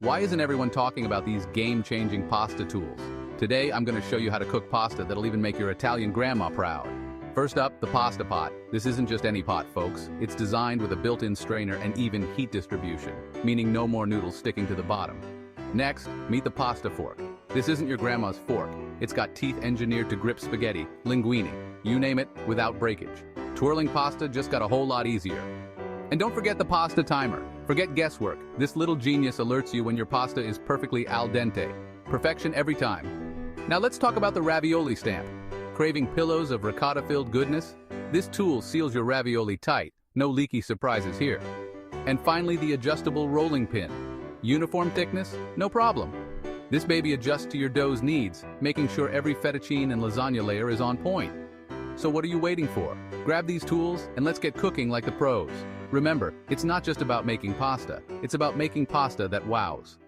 Why isn't everyone talking about these game-changing pasta tools? Today, I'm going to show you how to cook pasta that'll even make your Italian grandma proud. First up, the pasta pot. This isn't just any pot, folks. It's designed with a built-in strainer and even heat distribution, meaning no more noodles sticking to the bottom. Next, meet the pasta fork. This isn't your grandma's fork. It's got teeth engineered to grip spaghetti, linguine, you name it, without breakage. Twirling pasta just got a whole lot easier. And don't forget the pasta timer. Forget guesswork. This little genius alerts you when your pasta is perfectly al dente. Perfection every time. Now let's talk about the ravioli stamp. Craving pillows of ricotta-filled goodness? This tool seals your ravioli tight. No leaky surprises here. And finally, the adjustable rolling pin. Uniform thickness? No problem. This baby adjusts to your dough's needs, making sure every fettuccine and lasagna layer is on point. So what are you waiting for? Grab these tools and let's get cooking like the pros. Remember, it's not just about making pasta, it's about making pasta that wows.